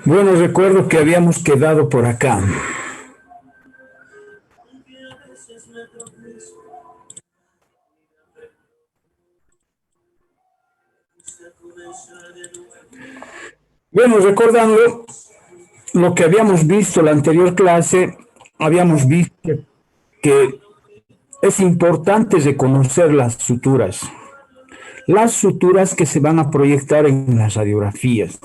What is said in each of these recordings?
Bueno, recuerdo que habíamos quedado por acá. Bueno, recordando lo que habíamos visto en la anterior clase, habíamos visto que es importante reconocer las suturas que se van a proyectar en las radiografías.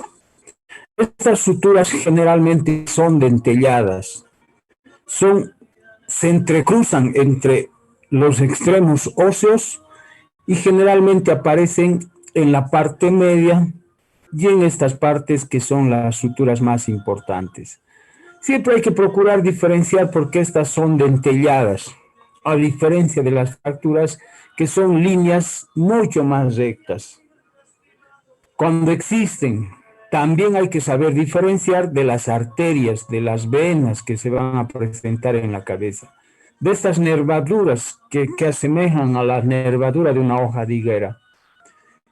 Estas suturas generalmente son dentelladas, se entrecruzan entre los extremos óseos y generalmente aparecen en la parte media y en estas partes que son las suturas más importantes. Siempre hay que procurar diferenciar porque estas son dentelladas, a diferencia de las fracturas que son líneas mucho más rectas. Cuando existen, también hay que saber diferenciar de las arterias, de las venas que se van a presentar en la cabeza, de estas nervaduras que asemejan a la nervadura de una hoja de higuera,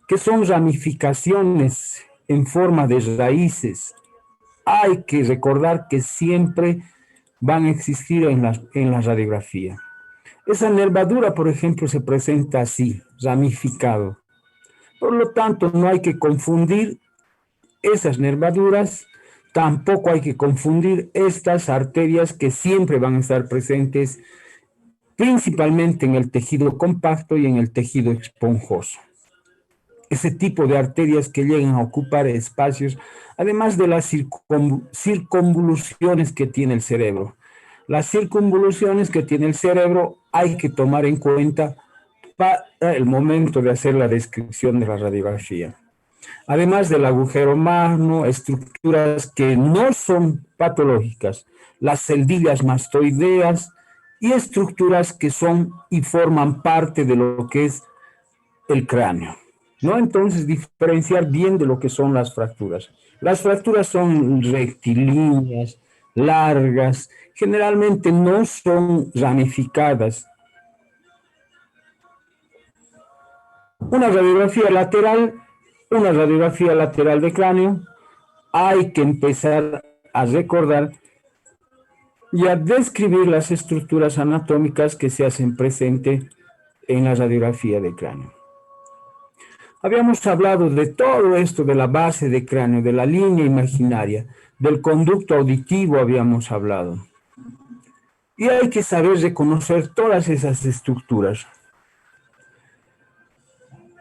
que son ramificaciones en forma de raíces. Hay que recordar que siempre van a existir en la radiografía. Esa nervadura, por ejemplo, se presenta así, ramificado. Por lo tanto, no hay que confundir esas nervaduras, tampoco hay que confundir estas arterias que siempre van a estar presentes, principalmente en el tejido compacto y en el tejido esponjoso. Ese tipo de arterias que llegan a ocupar espacios, además de las circunvoluciones que tiene el cerebro. Las circunvoluciones que tiene el cerebro hay que tomar en cuenta para el momento de hacer la descripción de la radiografía. Además del agujero magno, estructuras que no son patológicas, las celdillas mastoideas y estructuras que son y forman parte de lo que es el cráneo, ¿no? Entonces, diferenciar bien de lo que son las fracturas. Las fracturas son rectilíneas, largas, generalmente no son ramificadas. Una radiografía lateral de cráneo, hay que empezar a recordar y a describir las estructuras anatómicas que se hacen presente en la radiografía de cráneo. Habíamos hablado de todo esto, de la base de cráneo, de la línea imaginaria, del conducto auditivo habíamos hablado. Y hay que saber reconocer todas esas estructuras.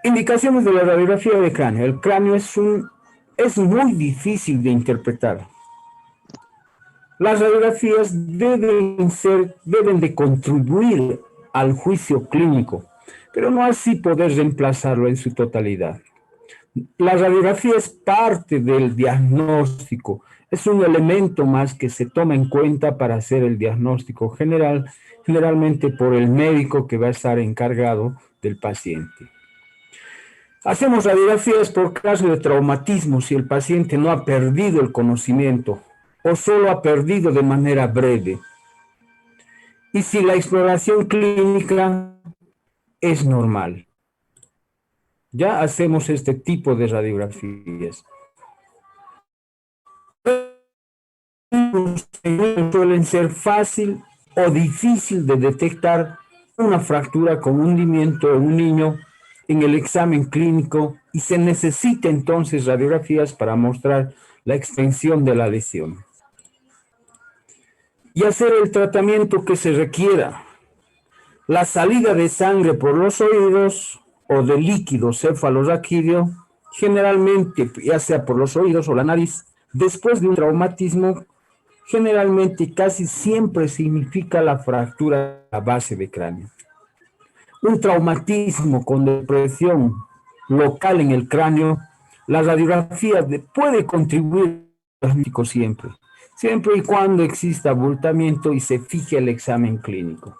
Indicaciones de la radiografía de cráneo. El cráneo es muy difícil de interpretar. Las radiografías deben de contribuir al juicio clínico, pero no así poder reemplazarlo en su totalidad. La radiografía es parte del diagnóstico, es un elemento más que se toma en cuenta para hacer el diagnóstico general, generalmente por el médico que va a estar encargado del paciente. Hacemos radiografías por caso de traumatismo si el paciente no ha perdido el conocimiento o solo ha perdido de manera breve. Y si la exploración clínica es normal. Ya hacemos este tipo de radiografías. Suelen ser fácil o difícil de detectar una fractura con hundimiento en un niño en el examen clínico y se necesita entonces radiografías para mostrar la extensión de la lesión. Y hacer el tratamiento que se requiera. La salida de sangre por los oídos o de líquido cefalorraquídeo, generalmente ya sea por los oídos o la nariz, después de un traumatismo, generalmente casi siempre significa la fractura de la base de cráneo. Un traumatismo con depresión local en el cráneo, la radiografía puede contribuir al diagnóstico siempre y cuando exista abultamiento y se fije el examen clínico.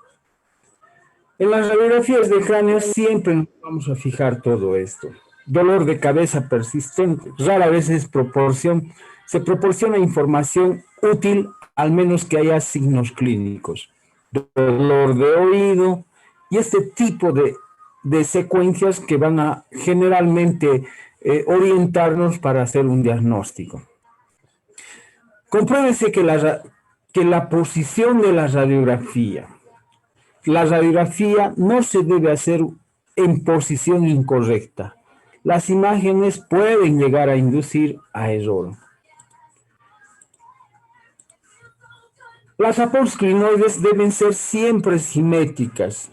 En las radiografías de cráneo siempre nos vamos a fijar todo esto. Dolor de cabeza persistente, rara vez se proporciona información útil, al menos que haya signos clínicos. Dolor de oído y este tipo de secuencias que van a generalmente orientarnos para hacer un diagnóstico. Compruébese que la posición de la radiografía no se debe hacer en posición incorrecta. Las imágenes pueden llegar a inducir a error. Las apósclinoides deben ser siempre simétricas.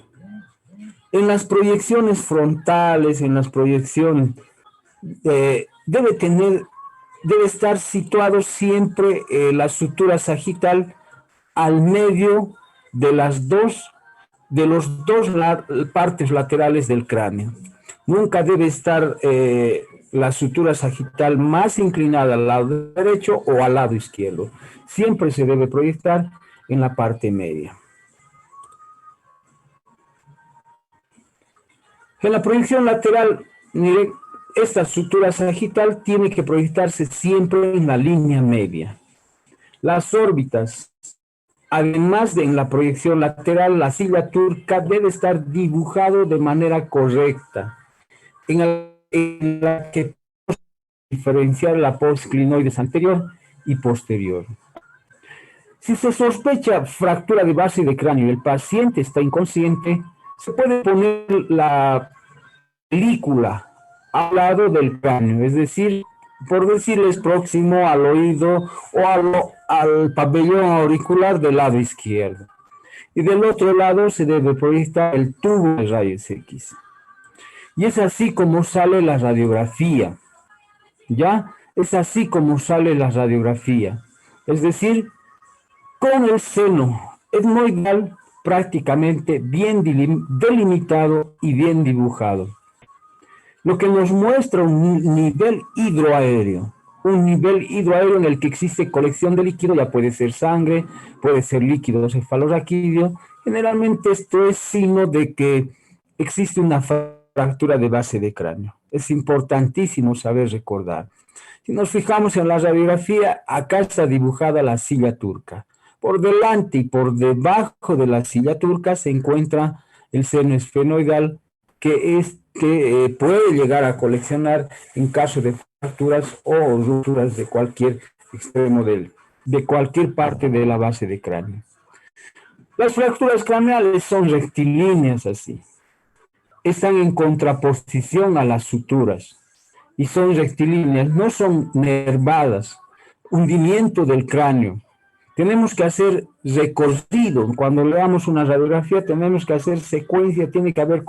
En las proyecciones frontales, en las proyecciones, debe estar situado siempre la sutura sagital al medio de de los dos partes laterales del cráneo. Nunca debe estar la sutura sagital más inclinada al lado derecho o al lado izquierdo. Siempre se debe proyectar en la parte media. En la proyección lateral, mire, esta sutura sagital tiene que proyectarse siempre en la línea media. Las órbitas, además de en la proyección lateral, la silla turca debe estar dibujado de manera correcta, en la que diferenciar la postclinoides anterior y posterior. Si se sospecha fractura de base de cráneo y el paciente está inconsciente, se puede poner la película al lado del cráneo, es decir, por decirles próximo al oído o al pabellón auricular del lado izquierdo. Y del otro lado se debe proyectar el tubo de rayos X. Y es así como sale la radiografía. ¿Ya? Es así como sale la radiografía. Es decir, con el seno etmoidal prácticamente bien delimitado y bien dibujado. Lo que nos muestra un nivel hidroaéreo en el que existe colección de líquido, ya puede ser sangre, puede ser líquido cefalorraquídeo. Generalmente esto es signo de que existe una fractura de base de cráneo. Es importantísimo saber recordar. Si nos fijamos en la radiografía, acá está dibujada la silla turca. Por delante y por debajo de la silla turca se encuentra el seno esfenoidal que puede llegar a coleccionar en caso de fracturas o rupturas de cualquier extremo de cualquier parte de la base de cráneo. Las fracturas craneales son rectilíneas así. Están en contraposición a las suturas y son rectilíneas, no son nervadas, hundimiento del cráneo. Tenemos que hacer recorrido. Cuando leamos una radiografía tenemos que hacer secuencia, tiene que haber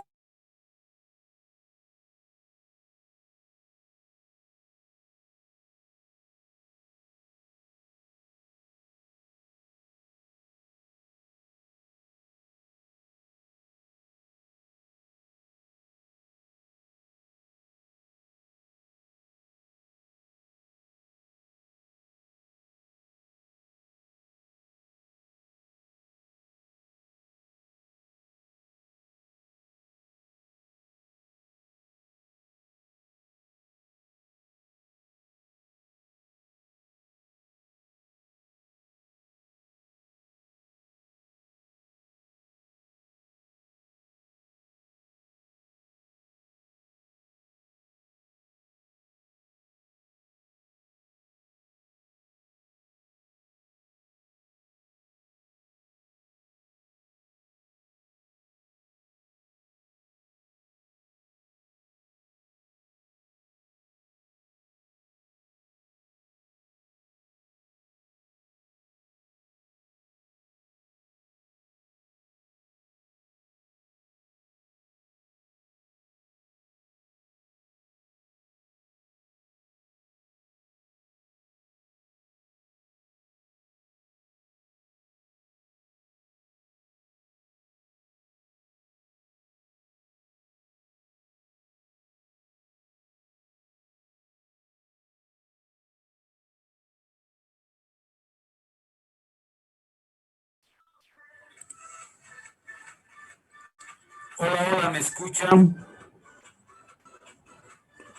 Hola, hola, ¿me escuchan?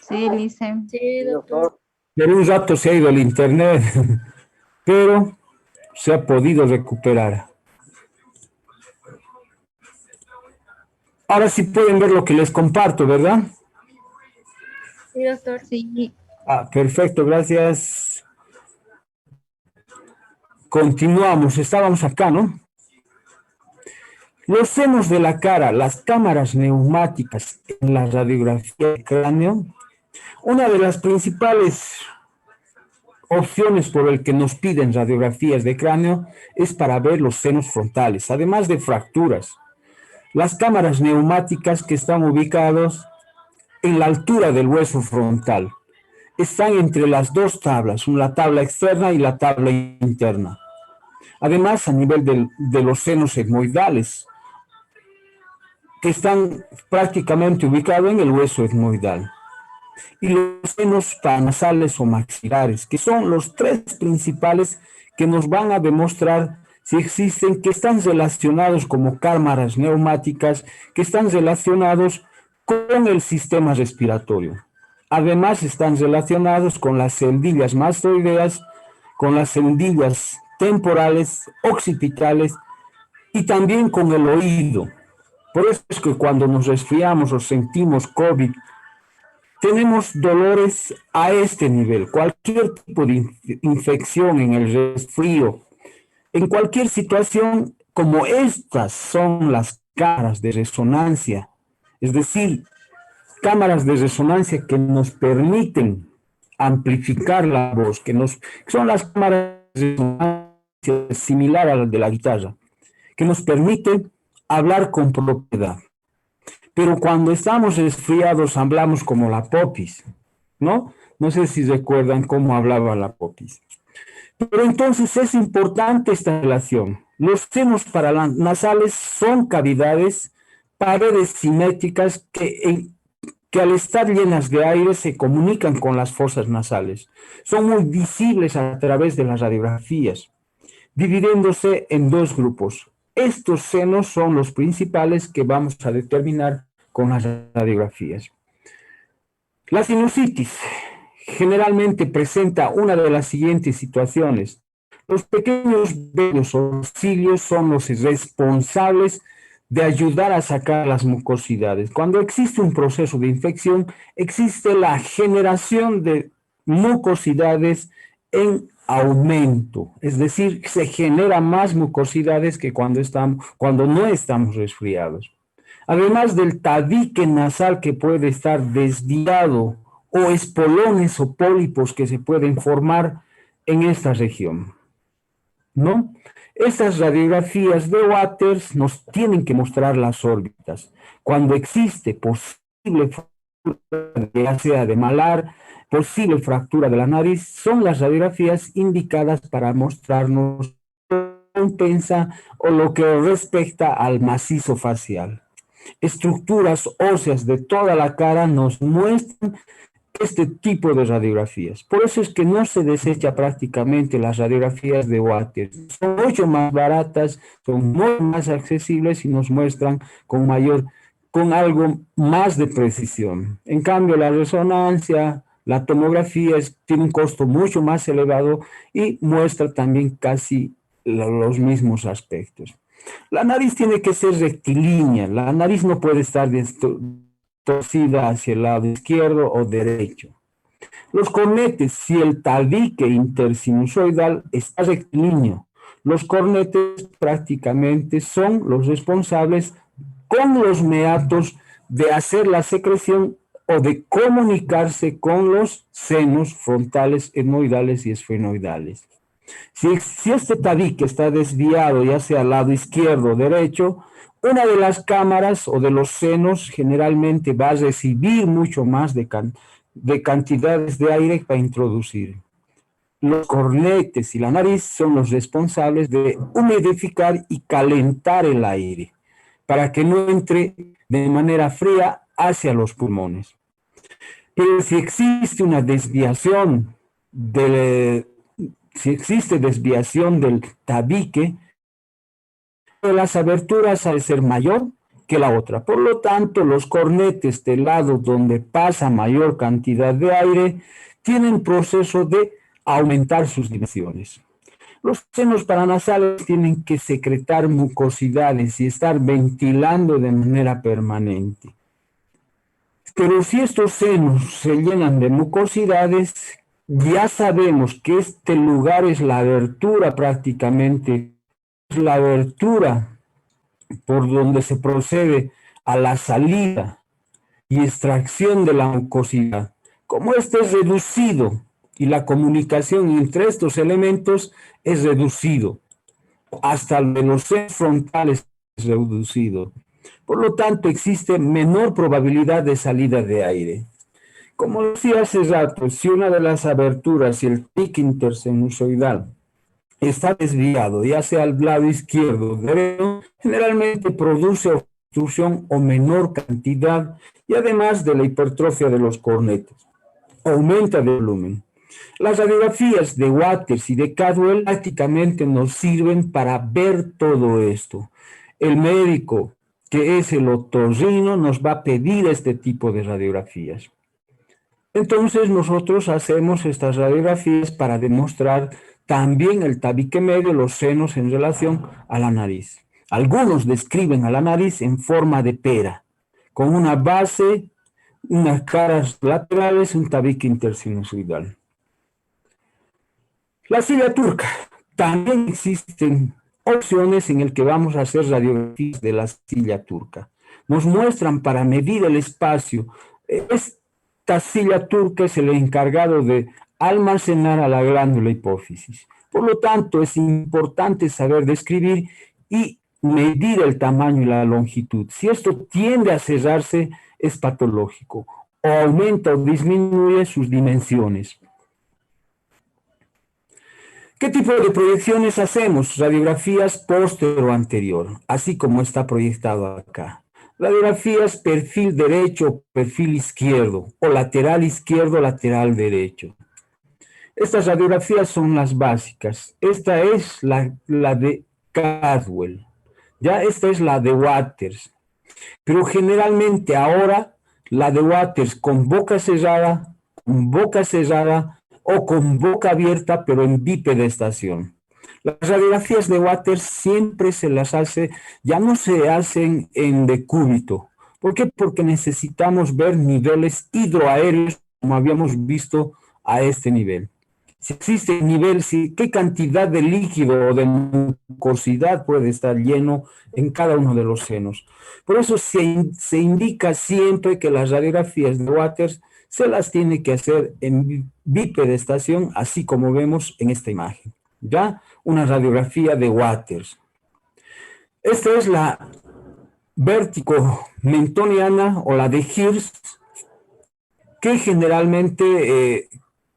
Sí, Lice. Sí, doctor. Por un rato se ha ido el internet, pero se ha podido recuperar. Ahora sí pueden ver lo que les comparto, ¿verdad? Sí, doctor. Sí. Perfecto, gracias. Continuamos, estábamos acá, ¿no? Los senos de la cara, las cámaras neumáticas en la radiografía de cráneo, una de las principales opciones por el que nos piden radiografías de cráneo es para ver los senos frontales, además de fracturas. Las cámaras neumáticas que están ubicados en la altura del hueso frontal están entre las dos tablas, la tabla externa y la tabla interna. Además, a nivel de los senos etmoidales, que están prácticamente ubicados en el hueso etmoidal. Y los senos paranasales o maxilares, que son los tres principales que nos van a demostrar si existen, que están relacionados como cámaras neumáticas, que están relacionados con el sistema respiratorio. Además, están relacionados con las cendillas mastoideas, con las cendillas temporales, occipitales y también con el oído. Por eso es que cuando nos resfriamos o sentimos COVID, tenemos dolores a este nivel. Cualquier tipo de infección en el resfrío, en cualquier situación, como estas son las cámaras de resonancia, es decir, cámaras de resonancia que nos permiten amplificar la voz, que son las cámaras de resonancia similar a las de la guitarra, que nos permiten hablar con propiedad. Pero cuando estamos resfriados hablamos como la popis, ¿no? No sé si recuerdan cómo hablaba la popis. Pero entonces es importante esta relación. Los senos paranasales son cavidades, paredes simétricas que al estar llenas de aire se comunican con las fosas nasales. Son muy visibles a través de las radiografías, dividiéndose en dos grupos. Estos senos son los principales que vamos a determinar con las radiografías. La sinusitis generalmente presenta una de las siguientes situaciones. Los pequeños vellos o cilios son los responsables de ayudar a sacar las mucosidades. Cuando existe un proceso de infección, existe la generación de mucosidades en aumento, es decir, se genera más mucosidades que cuando no estamos resfriados. Además del tabique nasal que puede estar desviado o espolones o pólipos que se pueden formar en esta región, ¿no? Estas radiografías de Waters nos tienen que mostrar las órbitas. Cuando existe posible fractura, ya sea de malar, posible fractura de la nariz, son las radiografías indicadas para mostrarnos compensa o lo que respecta al macizo facial. Estructuras óseas de toda la cara nos muestran este tipo de radiografías. Por eso es que no se desecha prácticamente las radiografías de Waters. Son mucho más baratas, son muy más accesibles y nos muestran con algo más de precisión. En cambio, la resonancia, la tomografía tiene un costo mucho más elevado y muestra también casi los mismos aspectos. La nariz tiene que ser rectilínea, la nariz no puede estar torcida hacia el lado izquierdo o derecho. Los cornetes, si el tabique intersinusoidal está rectilíneo, los cornetes prácticamente son los responsables con los meatos de hacer la secreción o de comunicarse con los senos frontales, etmoidales y esfenoidales. Si este tabique está desviado, ya sea al lado izquierdo o derecho, una de las cámaras o de los senos generalmente va a recibir mucho más de cantidades de aire para introducir. Los cornetes y la nariz son los responsables de humidificar y calentar el aire para que no entre de manera fría hacia los pulmones. Pero si existe una desviación si existe desviación del tabique, las aberturas ha de ser mayor que la otra. Por lo tanto, los cornetes del lado donde pasa mayor cantidad de aire tienen proceso de aumentar sus dimensiones. Los senos paranasales tienen que secretar mucosidades y estar ventilando de manera permanente. Pero si estos senos se llenan de mucosidades, ya sabemos que este lugar es la abertura prácticamente, es la abertura por donde se procede a la salida y extracción de la mucosidad. Como este es reducido y la comunicación entre estos elementos es reducido, hasta el de los senos frontales es reducido. Por lo tanto, existe menor probabilidad de salida de aire. Como decía hace rato, si una de las aberturas y el tic intersinusoidal está desviado, ya sea al lado izquierdo o derecho, generalmente produce obstrucción o menor cantidad y además de la hipertrofia de los cornetes. Aumenta de volumen. Las radiografías de Waters y de Cadwell prácticamente nos sirven para ver todo esto. El médico, que es el otorrino, nos va a pedir este tipo de radiografías. Entonces nosotros hacemos estas radiografías para demostrar también el tabique medio, los senos en relación a la nariz. Algunos describen a la nariz en forma de pera, con una base, unas caras laterales, un tabique intersinusoidal. La silla turca. También existen opciones en el que vamos a hacer radiografías de la silla turca. Nos muestran para medir el espacio. Esta silla turca es el encargado de almacenar a la glándula hipófisis. Por lo tanto, es importante saber describir y medir el tamaño y la longitud. Si esto tiende a cerrarse, es patológico, o aumenta o disminuye sus dimensiones. ¿Qué tipo de proyecciones hacemos? Radiografías póster o anterior, así como está proyectado acá. Radiografías perfil derecho, perfil izquierdo, o lateral izquierdo, lateral derecho. Estas radiografías son las básicas. Esta es la de Cadwell. Ya esta es la de Waters. Pero generalmente ahora la de Waters con boca cerrada o con boca abierta, pero en bipedestación. Las radiografías de Waters siempre se las hace, ya no se hacen en decúbito. ¿Por qué? Porque necesitamos ver niveles hidroaéreos, como habíamos visto a este nivel. Si existe nivel, qué cantidad de líquido o de mucosidad puede estar lleno en cada uno de los senos. Por eso se indica siempre que las radiografías de Waters se las tiene que hacer en bipedestación, así como vemos en esta imagen. ¿Ya? Una radiografía de Waters. Esta es la vértico-mentoniana o la de Hirsch, que generalmente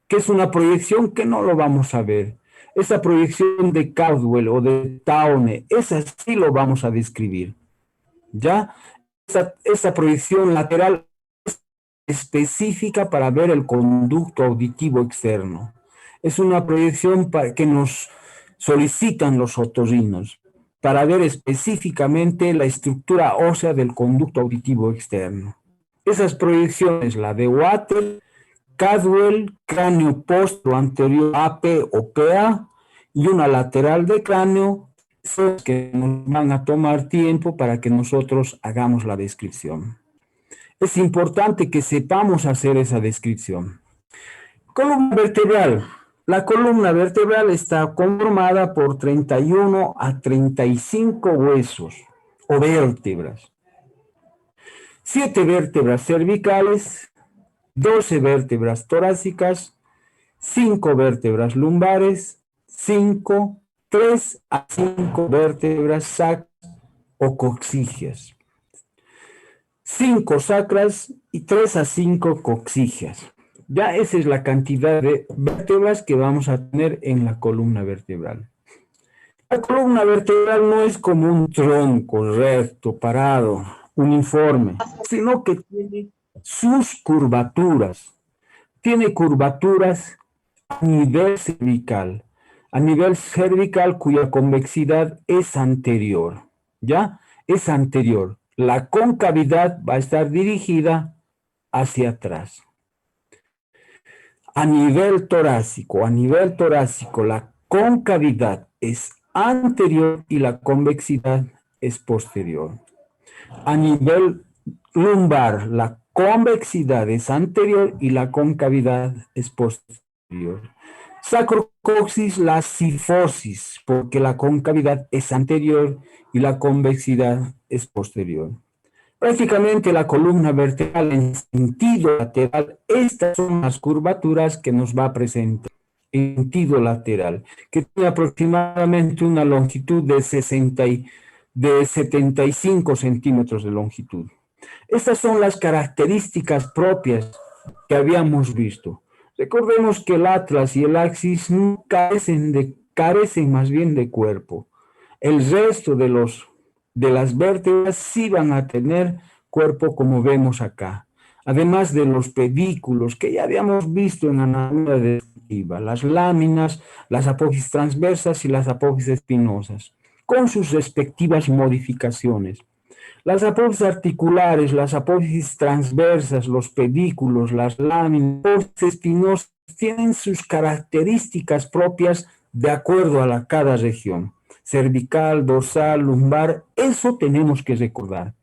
que es una proyección que no lo vamos a ver. Esa proyección de Cadwell o de Taune, esa sí lo vamos a describir. ¿Ya? Esa proyección lateral es específica para ver el conducto auditivo externo. Es una proyección que nos solicitan los otorrinos para ver específicamente la estructura ósea del conducto auditivo externo. Esas proyecciones, la de Waters, Cadwell, cráneo postero anterior AP o PA y una lateral de cráneo, son que nos van a tomar tiempo para que nosotros hagamos la descripción. Es importante que sepamos hacer esa descripción. Columna vertebral. La columna vertebral está conformada por 31 a 35 huesos o vértebras. 7 vértebras cervicales, 12 vértebras torácicas, 5 vértebras lumbares, 3 a 5 vértebras sacras o coxígeas, 5 sacras y 3 a 5 coxígeas. Ya esa es la cantidad de vértebras que vamos a tener en la columna vertebral. La columna vertebral no es como un tronco recto, parado, uniforme, sino que tiene sus curvaturas. Tiene curvaturas a nivel cervical cuya convexidad es anterior, ¿ya? Es anterior. La concavidad va a estar dirigida hacia atrás. A nivel torácico, la concavidad es anterior y la convexidad es posterior. A nivel lumbar, la convexidad es anterior y la concavidad es posterior. Sacrocoxis, la cifosis, porque la concavidad es anterior y la convexidad es posterior. Prácticamente la columna vertebral en sentido lateral, estas son las curvaturas que nos va a presentar en sentido lateral, que tiene aproximadamente una longitud de 75 centímetros de longitud. Estas son las características propias que habíamos visto. Recordemos que el atlas y el axis no carecen más bien de cuerpo. El resto de las vértebras sí van a tener cuerpo como vemos acá. Además de los pedículos que ya habíamos visto en anatomía descriptiva, las láminas, las apófisis transversas y las apófisis espinosas, con sus respectivas modificaciones. Las apófisis articulares, las apófisis transversas, los pedículos, las láminas, las apófisis espinosas tienen sus características propias de acuerdo a cada región. Cervical, dorsal, lumbar, eso tenemos que recordar.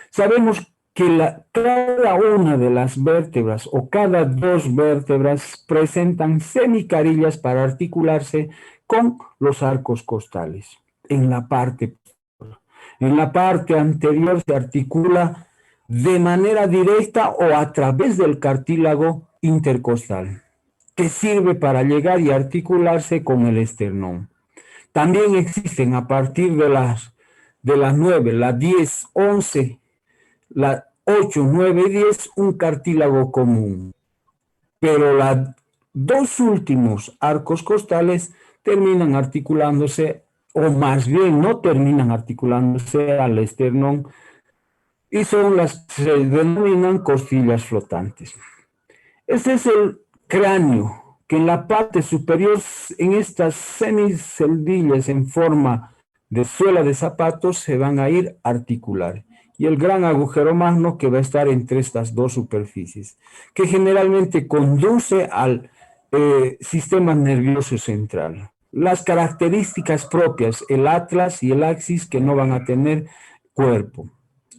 Sabemos que cada una de las vértebras o cada dos vértebras presentan semicarillas para articularse con los arcos costales en la parte anterior se articula de manera directa o a través del cartílago intercostal, que sirve para llegar y articularse con el esternón. También existen a partir de las 9, la 10, 11, la 8, 9 y 10, un cartílago común. Pero los dos últimos arcos costales terminan articulándose o más bien no terminan articulándose al esternón y son las que se denominan costillas flotantes. Este es el cráneo que en la parte superior, en estas semiceldillas en forma de suela de zapatos, se van a ir a articular. Y el gran agujero magno que va a estar entre estas dos superficies, que generalmente conduce al sistema nervioso central. Las características propias, el atlas y el axis, que no van a tener cuerpo.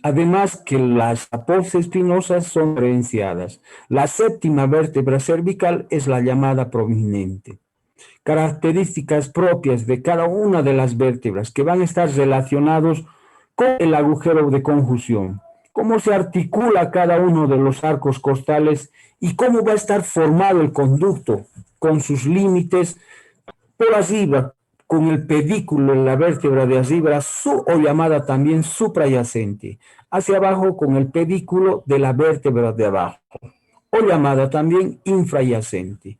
Además que las apófisis espinosas son diferenciadas. La séptima vértebra cervical es la llamada prominente. Características propias de cada una de las vértebras que van a estar relacionados con el agujero de conjunción. Cómo se articula cada uno de los arcos costales y cómo va a estar formado el conducto con sus límites por arriba, con el pedículo en la vértebra de arriba, o llamada también suprayacente, hacia abajo con el pedículo de la vértebra de abajo, o llamada también infrayacente.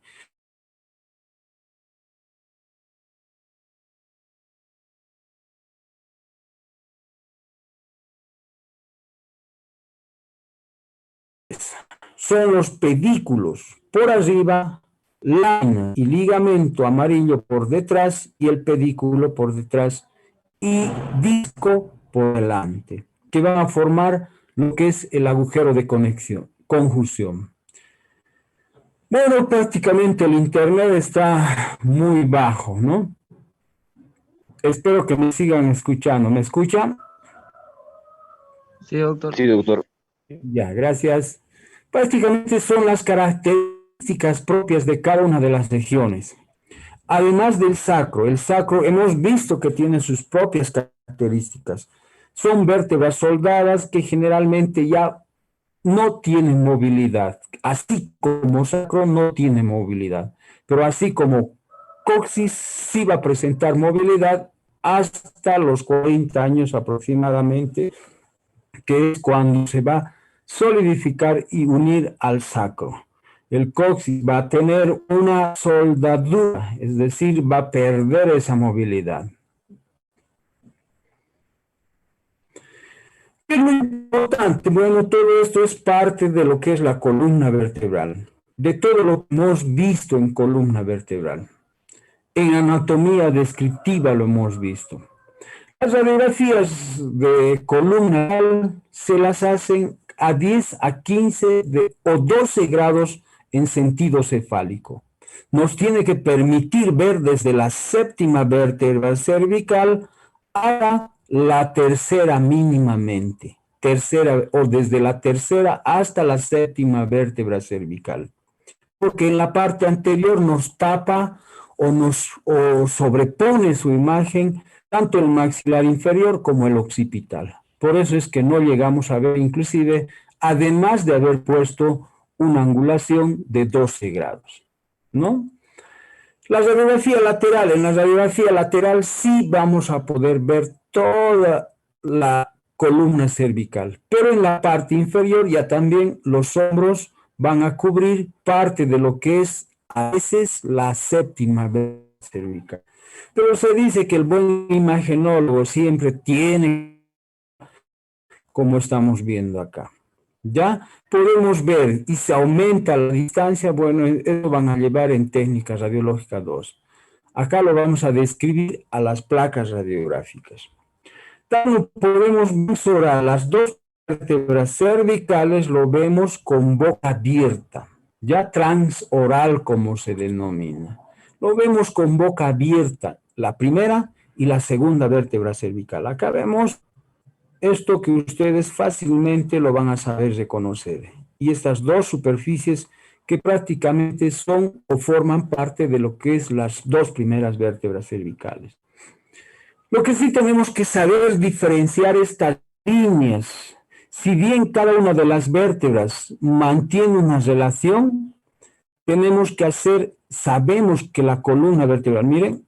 Son los pedículos por arriba, lámina y ligamento amarillo por detrás y el pedículo por detrás y disco por delante, que van a formar lo que es el agujero de conjunción. Bueno, prácticamente el internet está muy bajo, ¿no? Espero que me sigan escuchando. ¿Me escuchan? Sí, doctor. Sí, doctor. Ya, gracias. Prácticamente son las características propias de cada una de las regiones. Además del sacro, el sacro hemos visto que tiene sus propias características. Son vértebras soldadas que generalmente ya no tienen movilidad, así como sacro no tiene movilidad, pero así como coxis sí va a presentar movilidad hasta los 40 años aproximadamente, que es cuando se va a solidificar y unir al sacro. El coxis va a tener una soldadura, es decir, va a perder esa movilidad. ¿Qué es lo importante? Bueno, todo esto es parte de lo que es la columna vertebral, de todo lo que hemos visto en columna vertebral. En anatomía descriptiva lo hemos visto. Las radiografías de columna se las hacen a 10, a 15 o 12 grados en sentido cefálico. Nos tiene que permitir ver desde la séptima vértebra cervical a la tercera mínimamente. tercera o desde la tercera hasta la séptima vértebra cervical. Porque en la parte anterior nos tapa o sobrepone su imagen tanto el maxilar inferior como el occipital. Por eso es que no llegamos a ver, inclusive, además de haber puesto una angulación de 12 grados, ¿no? La radiografía lateral, en la radiografía lateral sí vamos a poder ver toda la columna cervical, pero en la parte inferior ya también los hombros van a cubrir parte de lo que es a veces la séptima vértebra cervical. Pero se dice que el buen imagenólogo siempre tiene, como estamos viendo acá. Ya podemos ver y se aumenta la distancia, bueno, eso van a llevar en técnica radiológica 2. Acá lo vamos a describir a las placas radiográficas. También podemos mesurar las dos vértebras cervicales, lo vemos con boca abierta, ya transoral como se denomina. Lo vemos con boca abierta, la primera y la segunda vértebra cervical. Acá vemos esto que ustedes fácilmente lo van a saber reconocer. Y estas dos superficies que prácticamente son o forman parte de lo que es las dos primeras vértebras cervicales. Lo que sí tenemos que saber es diferenciar estas líneas. Si bien cada una de las vértebras mantiene una relación, tenemos que sabemos que la columna vertebral, miren,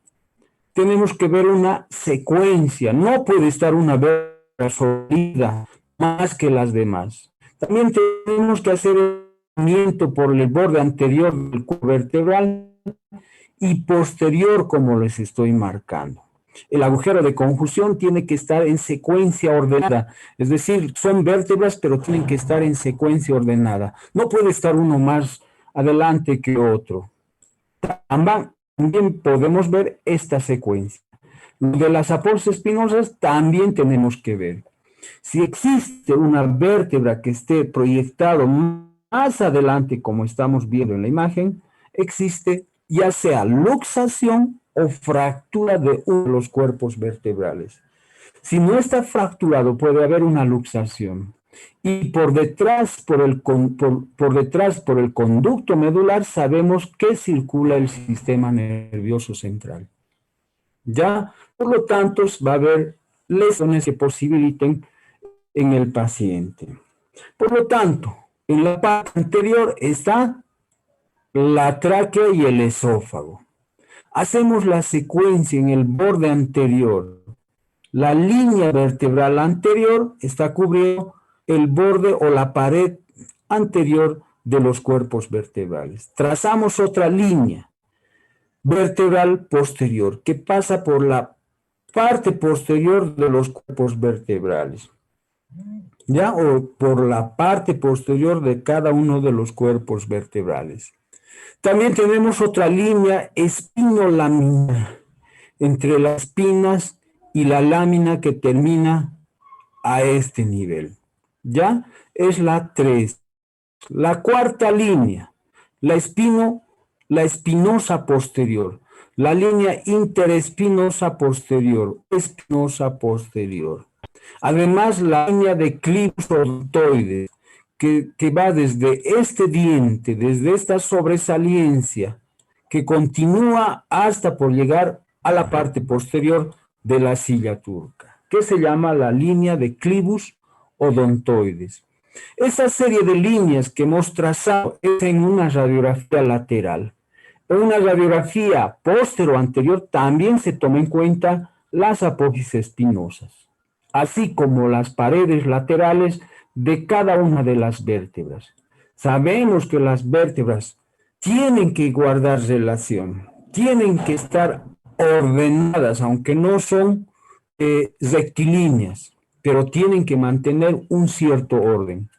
tenemos que ver una secuencia. No puede estar una vértebra sólida más que las demás. También tenemos que hacer el movimiento por el borde anterior del cuerpo vertebral y posterior, como les estoy marcando. El agujero de conjunción tiene que estar en secuencia ordenada, es decir, son vértebras, pero tienen que estar en secuencia ordenada. No puede estar uno más adelante que otro. También podemos ver esta secuencia. De las aposis espinosas también tenemos que ver. Si existe una vértebra que esté proyectado más adelante, como estamos viendo en la imagen, existe ya sea luxación o fractura de uno de los cuerpos vertebrales. Si no está fracturado, puede haber una luxación. Y por detrás, por el conducto medular, sabemos que circula el sistema nervioso central. Ya, por lo tanto, va a haber lesiones que posibiliten en el paciente. Por lo tanto, en la parte anterior está la tráquea y el esófago. Hacemos la secuencia en el borde anterior. La línea vertebral anterior está cubriendo el borde o la pared anterior de los cuerpos vertebrales. Trazamos otra línea vertebral posterior que pasa por la parte posterior de los cuerpos vertebrales, ¿ya? O por la parte posterior de cada uno de los cuerpos vertebrales. También tenemos otra línea espinolaminar entre las espinas y la lámina que termina a este nivel. ¿Ya? Es la 3. La cuarta línea, la espinosa posterior. La línea interespinosa posterior, espinosa posterior. Además, la línea de clivus odontoides, que va desde este diente, desde esta sobresaliencia, que continúa hasta por llegar a la parte posterior de la silla turca, que se llama la línea de clivus odontoides. Esa serie de líneas que hemos trazado es en una radiografía lateral. En una radiografía póstero anterior también se toma en cuenta las apófisis espinosas, así como las paredes laterales de cada una de las vértebras. Sabemos que las vértebras tienen que guardar relación, tienen que estar ordenadas, aunque no son rectilíneas, pero tienen que mantener un cierto orden.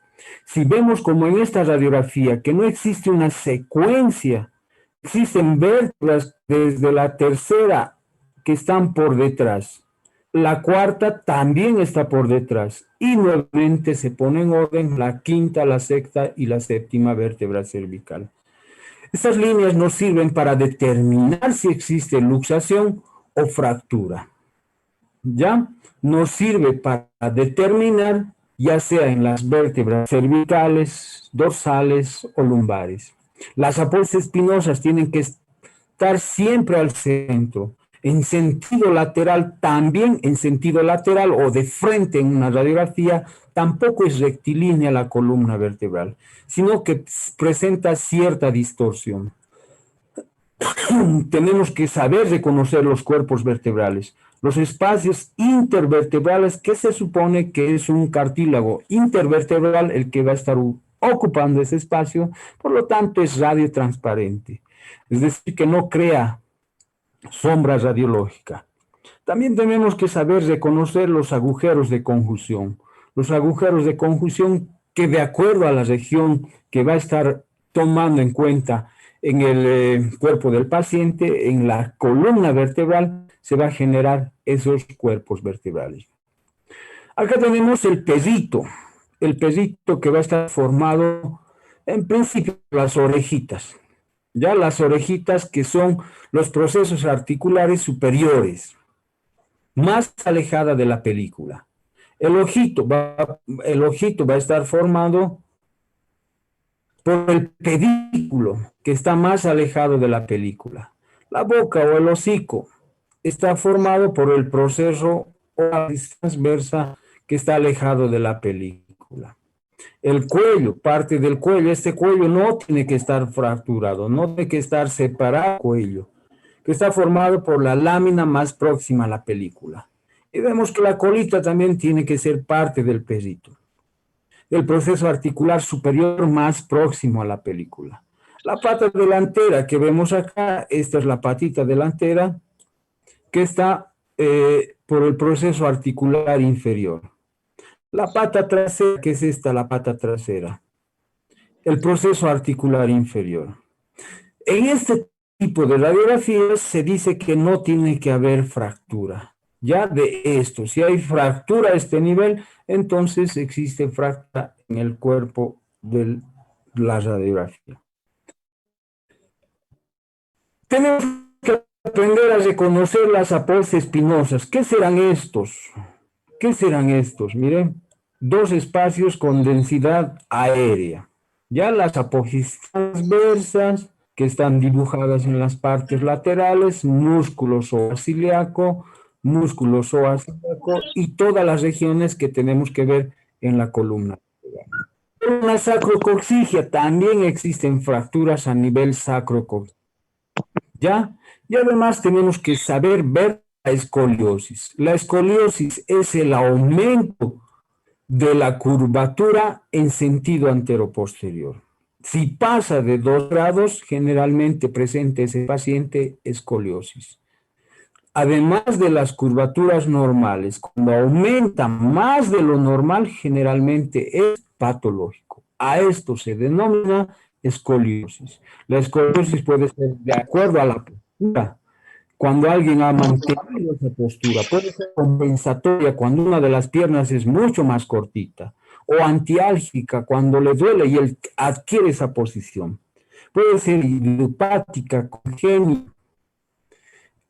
Si vemos como en esta radiografía que no existe una secuencia, existen vértebras desde la tercera que están por detrás. La cuarta también está por detrás y nuevamente se pone en orden la quinta, la sexta y la séptima vértebra cervical. Estas líneas nos sirven para determinar si existe luxación o fractura. ¿Ya? Nos sirve para determinar ya sea en las vértebras cervicales, dorsales o lumbares. Las apostas espinosas tienen que estar siempre al centro, en sentido lateral, también en sentido lateral o de frente en una radiografía, tampoco es rectilínea la columna vertebral, sino que presenta cierta distorsión. Tenemos que saber reconocer los cuerpos vertebrales, los espacios intervertebrales, que se supone que es un cartílago intervertebral el que va a estar ocupando ese espacio, por lo tanto es radiotransparente, es decir, que no crea sombra radiológica. También tenemos que saber reconocer los agujeros de conjunción. Los agujeros de conjunción que de acuerdo a la región que va a estar tomando en cuenta en el cuerpo del paciente, en la columna vertebral, se va a generar esos cuerpos vertebrales. Acá tenemos el pedito que va a estar formado en principio las orejitas. Ya las orejitas que son los procesos articulares superiores, más alejada de la película. El ojito va a estar formado por el pedículo, que está más alejado de la película. La boca o el hocico está formado por el proceso oral transversa, que está alejado de la película. El cuello, parte del cuello, este cuello no tiene que estar fracturado, no tiene que estar separado del cuello, que está formado por la lámina más próxima a la película. Y vemos que la colita también tiene que ser parte del pedito. El proceso articular superior más próximo a la película. La pata delantera que vemos acá, esta es la patita delantera, que está por el proceso articular inferior. La pata trasera, que es esta, la pata trasera. El proceso articular inferior. En este tipo de radiografías se dice que no tiene que haber fractura. Ya de esto, si hay fractura a este nivel, entonces existe fractura en el cuerpo de la radiografía. Tenemos que aprender a reconocer las apostas espinosas. ¿Qué serán estos? ¿Qué serán estos? Miren, dos espacios con densidad aérea. Ya las apófisis transversas, que están dibujadas en las partes laterales, músculo psoas-ilíaco, músculo psoas-ilíaco y todas las regiones que tenemos que ver en la columna. En la sacrocoxigia también existen fracturas a nivel sacrocoxígeo. ¿Ya? Y además tenemos que saber ver la escoliosis. La escoliosis es el aumento de la curvatura en sentido anteroposterior. Si pasa de 2 grados, generalmente presenta ese paciente escoliosis. Además de las curvaturas normales, cuando aumenta más de lo normal, generalmente es patológico. A esto se denomina escoliosis. La escoliosis puede ser de acuerdo a la postura. Cuando alguien ha mantenido esa postura, puede ser compensatoria cuando una de las piernas es mucho más cortita, o antiálgica cuando le duele y él adquiere esa posición. Puede ser idiopática, congénita.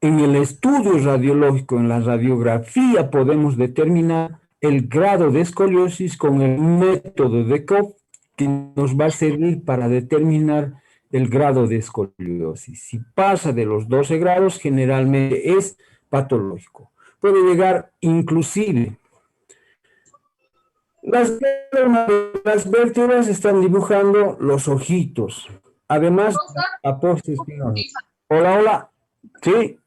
En el estudio radiológico, en la radiografía, podemos determinar el grado de escoliosis con el método de Koch, que nos va a servir para determinar el grado de escoliosis. Si pasa de los 12 grados, generalmente es patológico. Puede llegar inclusive. Las vértebras están dibujando los ojitos. Además, apostas espinosa. Hola, hola. Sí.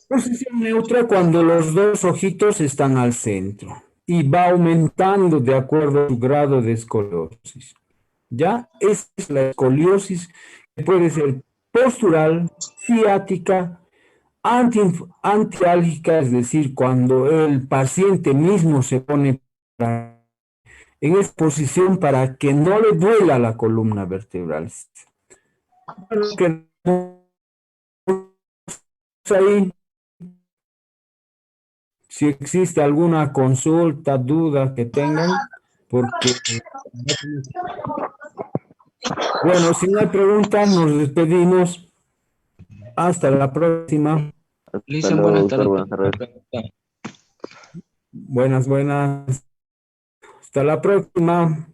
Posición neutra cuando los dos ojitos están al centro y va aumentando de acuerdo a su grado de escoliosis. ¿Ya? Esa es la escoliosis, que puede ser postural, ciática, antiálgica, es decir, cuando el paciente mismo se pone en esa posición para que no le duela la columna vertebral. Ahí, si existe alguna consulta, duda que tengan, porque... Bueno, si no hay preguntas, nos despedimos. Hasta la próxima. Listen, buenas tardes. Buenas, buenas. Hasta la próxima.